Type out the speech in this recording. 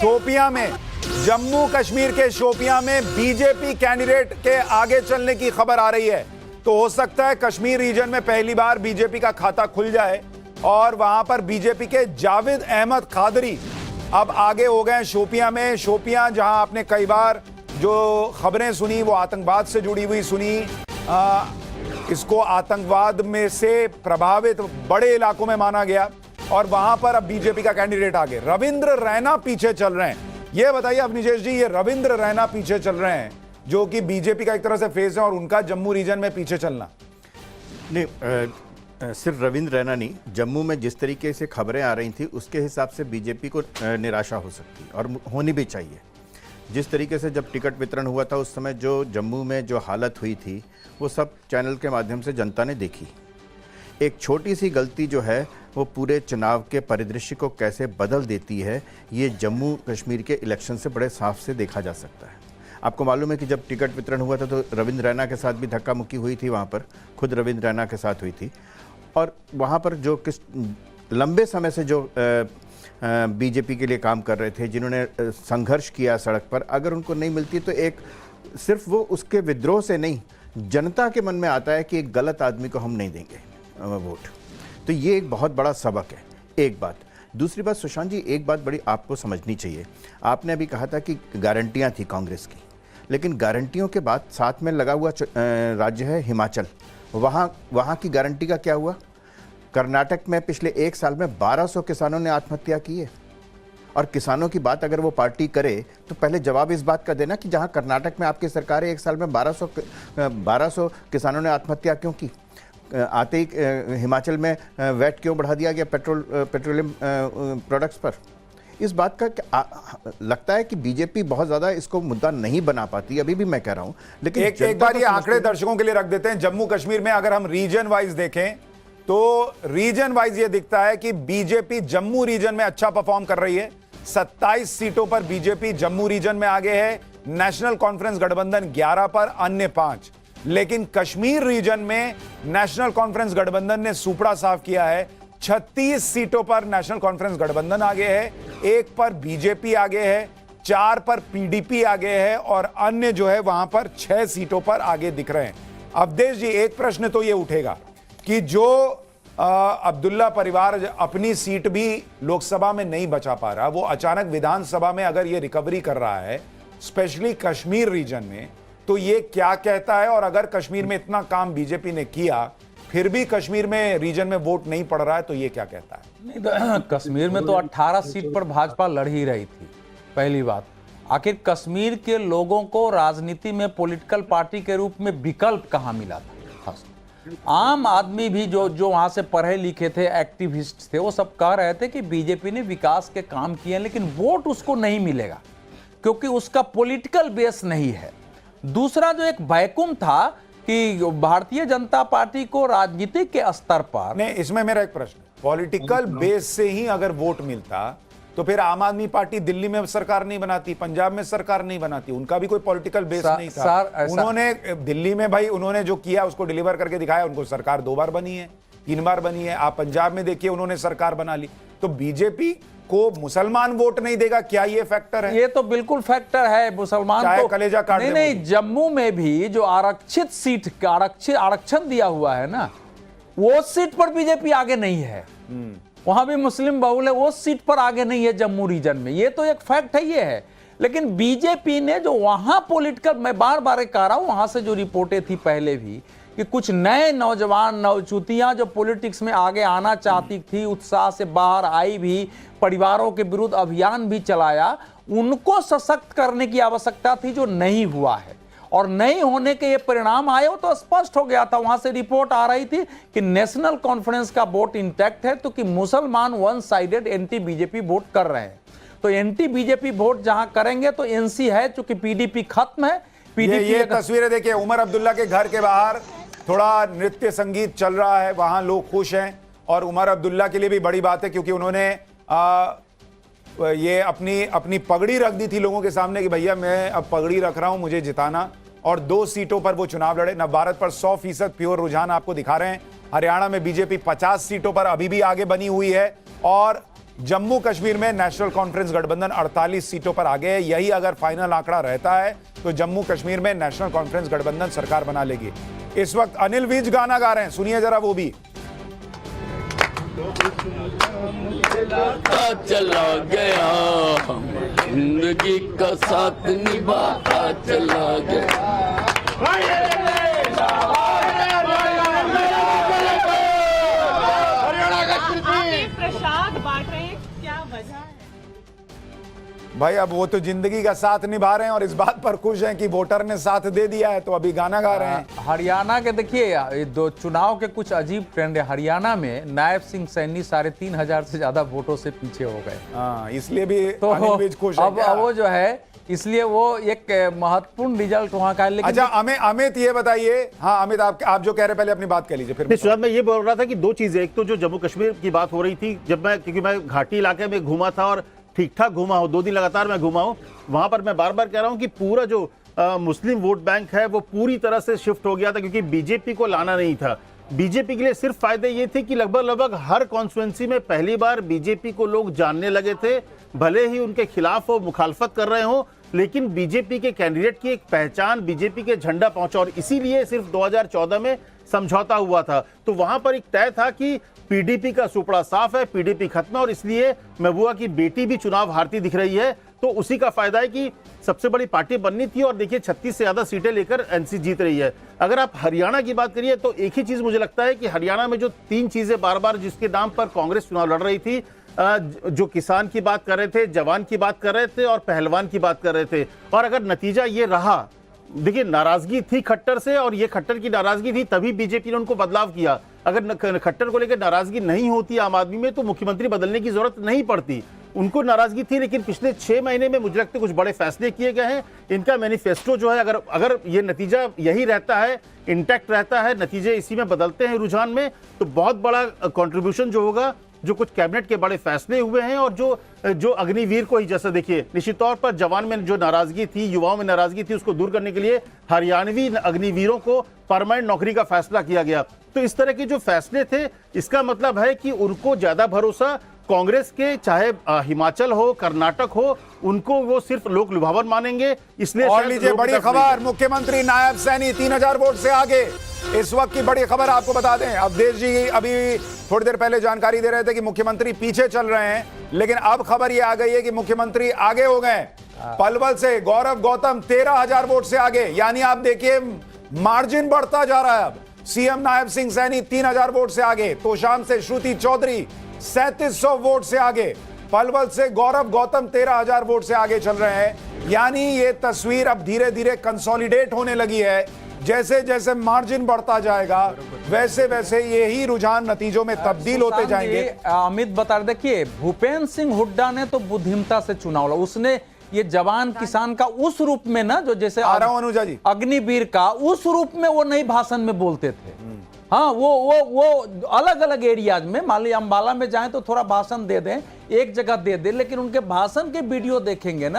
शोपियां में, जम्मू कश्मीर के शोपियां में बीजेपी कैंडिडेट के आगे चलने की खबर आ रही है। तो हो सकता है कश्मीर रीजन में पहली बार बीजेपी का खाता खुल जाए और वहां पर बीजेपी के जावेद अहमद कादरी अब आगे हो गए शोपियां में। शोपियां जहां आपने कई बार जो खबरें सुनी वो आतंकवाद से जुड़ी हुई सुनी, इसको आतंकवाद में से प्रभावित बड़े इलाकों में माना गया और वहां पर अब बीजेपी का कैंडिडेट आगे। रविंद्र रैना पीछे चल रहे हैं। ये बताइए अवनीश जी, ये रविंद्र रैना पीछे चल रहे हैं जो कि बीजेपी का एक तरह से फेस है और उनका जम्मू रीजन में पीछे चलना नहीं, सिर्फ रविंद्र रैना नहीं, जम्मू में जिस तरीके से खबरें आ रही थी उसके हिसाब से बीजेपी को निराशा हो सकती है और होनी भी चाहिए। जिस तरीके से जब टिकट वितरण हुआ था उस समय जो जम्मू में जो हालत हुई थी वो सब चैनल के माध्यम से जनता ने देखी। एक छोटी सी गलती जो है वो पूरे चुनाव के परिदृश्य को कैसे बदल देती है, ये जम्मू कश्मीर के इलेक्शन से बड़े साफ से देखा जा सकता है। आपको मालूम है कि जब टिकट वितरण हुआ था तो रविंद्र रैना के साथ भी धक्का मुक्की हुई थी, वहाँ पर खुद रविंद्र रैना के साथ हुई थी और वहाँ पर जो किस लंबे समय से जो बीजेपी के लिए काम कर रहे थे, जिन्होंने संघर्ष किया सड़क पर, अगर उनको नहीं मिलती तो एक सिर्फ वो उसके विद्रोह से नहीं, जनता के मन में आता है कि एक गलत आदमी को हम नहीं देंगे वोट। तो ये एक बहुत बड़ा सबक है, एक बात। दूसरी बात सुशांत जी, एक बात बड़ी आपको समझनी चाहिए। आपने अभी कहा था कि गारंटियां थी कांग्रेस की, लेकिन गारंटियों के बाद साथ में लगा हुआ राज्य है हिमाचल। वहाँ की गारंटी का क्या हुआ? कर्नाटक में पिछले एक साल में 1200 किसानों ने आत्महत्या की है। और किसानों की बात अगर वो पार्टी करे तो पहले जवाब इस बात का देना कि जहाँ कर्नाटक में आपकी सरकार है, एक साल में 1200 किसानों ने आत्महत्या क्यों की? आते ही हिमाचल में वैट क्यों बढ़ा दिया गया पेट्रोलियम प्रोडक्ट्स पर? इस बात का लगता है कि बीजेपी बहुत ज्यादा इसको मुद्दा नहीं बना पाती, अभी भी मैं कह रहा हूं। लेकिन एक बार ये आंकड़े दर्शकों के लिए रख देते हैं। जम्मू कश्मीर में अगर हम रीजन वाइज देखें तो रीजन वाइज ये दिखता है कि बीजेपी जम्मू रीजन में अच्छा परफॉर्म कर रही है। 27 सीटों पर बीजेपी जम्मू रीजन में आगे है, नेशनल कॉन्फ्रेंस गठबंधन 11 पर, अन्य 5। लेकिन कश्मीर रीजन में नेशनल कॉन्फ्रेंस गठबंधन ने सुपड़ा साफ किया है। 36 सीटों पर नेशनल कॉन्फ्रेंस गठबंधन आगे है, 1 पर बीजेपी आगे है, 4 पर पीडीपी आगे है और अन्य जो है वहां पर 6 सीटों पर आगे दिख रहे हैं। अवधेश जी, एक प्रश्न तो ये उठेगा कि जो अब्दुल्ला परिवार अपनी सीट भी लोकसभा में नहीं बचा पा रहा, वो अचानक विधानसभा में अगर ये रिकवरी कर रहा है, स्पेशली कश्मीर रीजन में, तो ये क्या कहता है? और अगर कश्मीर में इतना काम बीजेपी ने किया फिर भी कश्मीर में रीजन में वोट नहीं पड़ रहा है, तो ये क्या कहता है? नहीं तो कश्मीर में तो 18 सीट पर भाजपा लड़ ही रही थी। पहली बात, आखिर कश्मीर के लोगों को राजनीति में पॉलिटिकल पार्टी के रूप में विकल्प कहाँ मिला था? आम आदमी भी जो वहां से पढ़े लिखे थे, एक्टिविस्ट थे, वो सब कह रहे थे कि बीजेपी ने विकास के काम किए, लेकिन वोट उसको नहीं मिलेगा क्योंकि उसका पॉलिटिकल बेस नहीं है। दूसरा जो एक वैक्यूम था कि भारतीय जनता पार्टी को राजनीतिक के स्तर पर नहीं, इसमें मेरा एक प्रश्न, पॉलिटिकल बेस से ही अगर वोट मिलता तो फिर आम आदमी पार्टी दिल्ली में सरकार नहीं बनाती, पंजाब में सरकार नहीं बनाती, उनका भी कोई पॉलिटिकल बेस नहीं था। उन्होंने दिल्ली में भाई उन्होंने जो किया उसको डिलीवर करके दिखाया, उनको सरकार 2 बार बनी है, 3 बार बनी है। आप पंजाब में देखिए उन्होंने सरकार बना ली। तो बीजेपी को मुसलमान वोट नहीं देगा, क्या ये फैक्टर है? ये तो बिल्कुल फैक्टर है। मुसलमान तो कलेजा काट नहीं, जम्मू में भी जो आरक्षित सीट का आरक्षण दिया हुआ है ना, वो सीट पर बीजेपी आगे नहीं है। वहां भी मुस्लिम बहुल है, वो सीट पर आगे नहीं है जम्मू रीजन में। ये तो एक फैक्ट है, ये है। लेकिन बीजेपी ने जो वहां पॉलिटिकल, मैं बार बार कह रहा हूं, वहां से जो रिपोर्टें थी पहले भी कि कुछ नए नौजवान नवचुतियां जो पॉलिटिक्स में आगे आना चाहती थी, उत्साह से बाहर आई भी, परिवारों के विरुद्ध अभियान भी चलाया, उनको सशक्त करने की आवश्यकता थी, जो नहीं हुआ है। और नहीं होने के ये परिणाम आए हो तो स्पष्ट हो गया था। वहां से रिपोर्ट आ रही थी कि नेशनल कॉन्फ्रेंस का वोट इंटैक्ट है, तो कि मुसलमान one sided anti BJP vote कर रहे हैं। तो एंटी बीजेपी वोट जहां करेंगे तो एनसी है, चूंकि पीडीपी खत्म है। पीडीपी ये तस्वीरें देखिए, उमर अब्दुल्ला के घर के बाहर थोड़ा नृत्य संगीत चल रहा है, वहां लोग खुश हैं। और उमर अब्दुल्ला के लिए भी बड़ी बात है क्योंकि उन्होंने ये अपनी पगड़ी रख दी थी लोगों के सामने कि भैया मैं अब पगड़ी रख रहा हूं, मुझे जिताना। और 2 सीटों पर वो चुनाव लड़े। नवभारत पर 100% प्योर रुझान आपको दिखा रहे हैं। हरियाणा में बीजेपी 50 सीटों पर अभी भी आगे बनी हुई है और जम्मू कश्मीर में नेशनल कॉन्फ्रेंस गठबंधन 48 सीटों पर आगे है। यही अगर फाइनल आंकड़ा रहता है तो जम्मू कश्मीर में नेशनल कॉन्फ्रेंस गठबंधन सरकार बना लेगी। इस वक्त अनिल विज गाना गा रहे हैं, सुनिए जरा वो भी। चला गया जिंदगी का साथ निभाता चला गया। प्रसाद बांट रहे हैं, क्या वजह है? भाई अब वो तो जिंदगी का साथ निभा रहे हैं और इस बात पर खुश हैं कि वोटर ने साथ दे दिया है, तो अभी गाना गा रहे हैं। हरियाणा के देखिए ये दो चुनाव के कुछ अजीब ट्रेंड है। हरियाणा में नायब सिंह सैनी 3,500 से ज्यादा वोटों से पीछे हो गए। हाँ, इसलिए भी तो अनिल विज खुश है अब क्या? वो जो है इसलिए वो एक महत्वपूर्ण रिजल्ट वहां का है। लेकिन अच्छा अमित ये बताइए। हाँ अमित, आप जो कह रहे पहले अपनी बात कह लीजिए फिर। नहीं सुजात, मैं ये बोल रहा था कि दो चीजें, एक तो जो जम्मू कश्मीर की बात हो रही थी, जब मैं क्योंकि मैं घाटी इलाके में घूमा था और ठीक ठाक घूमा हूँ, 2 दिन लगातार मैं घूमा हूँ, वहां पर मैं बार बार कह रहा हूँ कि पूरा जो मुस्लिम वोट बैंक है वो पूरी तरह से शिफ्ट हो गया था, क्योंकि बीजेपी को लाना नहीं था। बीजेपी के लिए सिर्फ फायदे ये थे कि लगभग हर कॉन्स्टिट्यूंसी में पहली बार बीजेपी को लोग जानने लगे थे, भले ही उनके खिलाफ वो मुखालफत कर रहे हो, लेकिन बीजेपी के कैंडिडेट की एक पहचान, बीजेपी के झंडा पहुंचा, और इसीलिए सिर्फ 2014 में समझौता हुआ था। तो वहां पर एक तय था कि पीडीपी का सुपड़ा साफ है, पीडीपी खत्म है, और इसलिए महबूबा की बेटी भी चुनाव हारती दिख रही है। तो उसी का फायदा है कि सबसे बड़ी पार्टी बननी थी, और देखिए 36 से ज्यादा सीटें लेकर एनसी जीत रही है। अगर आप हरियाणा की बात करिए तो एक ही चीज मुझे लगता है कि हरियाणा में जो 3 चीजें बार बार जिसके नाम पर कांग्रेस चुनाव लड़ रही थी, जो किसान की बात कर रहे थे, जवान की बात कर रहे थे और पहलवान की बात कर रहे थे, और अगर नतीजा ये रहा, देखिए नाराजगी थी खट्टर से, और ये खट्टर की नाराजगी थी तभी बीजेपी ने उनको बदलाव किया। अगर खट्टर को लेकर नाराजगी नहीं होती आम आदमी में तो मुख्यमंत्री बदलने की जरूरत नहीं पड़ती। उनको नाराजगी थी, लेकिन पिछले 6 महीने में मुझे लगता है कुछ बड़े फैसले किए गए हैं। इनका मैनिफेस्टो जो है, अगर ये नतीजा यही रहता है, इंटैक्ट रहता है, नतीजे इसी में बदलते हैं रुझान में, तो बहुत बड़ा कंट्रीब्यूशन जो होगा, जो कुछ कैबिनेट के बड़े फैसले हुए हैं, और जो अग्निवीर को ही, जैसे देखिए निश्चित तौर पर जवान में जो नाराजगी थी, युवाओं में नाराजगी थी, उसको दूर करने के लिए हरियाणवी अग्निवीरों को परमानेंट नौकरी का फैसला किया गया। तो इस तरह के जो फैसले थे, इसका मतलब है कि उनको ज्यादा भरोसा कांग्रेस के, चाहे हिमाचल हो, कर्नाटक हो, उनको वो सिर्फ लोक लुभावन मानेंगे। इसलिए और लीजिए बड़ी खबर, मुख्यमंत्री नायब सैनी 3000 वोट से आगे। इस वक्त की बड़ी खबर आपको बता दें, अवधेश जी अभी थोड़ी देर पहले जानकारी दे रहे थे कि मुख्यमंत्री पीछे चल रहे हैं, लेकिन अब खबर यह आ गई है कि मुख्यमंत्री आगे हो गए। पलवल से गौरव गौतम 13000 वोट से आगे, यानी आप देखिए मार्जिन बढ़ता जा रहा है। अब सीएम नायब सिंह सैनी 3000 वोट से आगे, तोशाम से श्रुति चौधरी 3700 वोट से आगे, पलवल से गौरव गौतम 13000 वोट से आगे चल रहे हैं। यानी ये तस्वीर अब धीरे धीरे कंसोलिडेट होने लगी है। जैसे जैसे मार्जिन बढ़ता जाएगा वैसे वैसे यही रुझान नतीजों में तब्दील होते जाएंगे। अमित बता रहे, देखिए भूपेंद्र सिंह हुड्डा ने तो बुद्धिमता से चुनाव लड़ा। उसने ये जवान किसान का उस रूप में ना, जो जैसे आ रहा हूं अनुजा जी, अग्निवीर का उस रूप में वो नई भाषण में बोलते थे। हाँ, वो अलग अलग एरियाज में, मान लीजिए अंबाला में जाएं तो थोड़ा भाषण दे दें, एक जगह दे दें, लेकिन उनके भाषण के वीडियो देखेंगे ना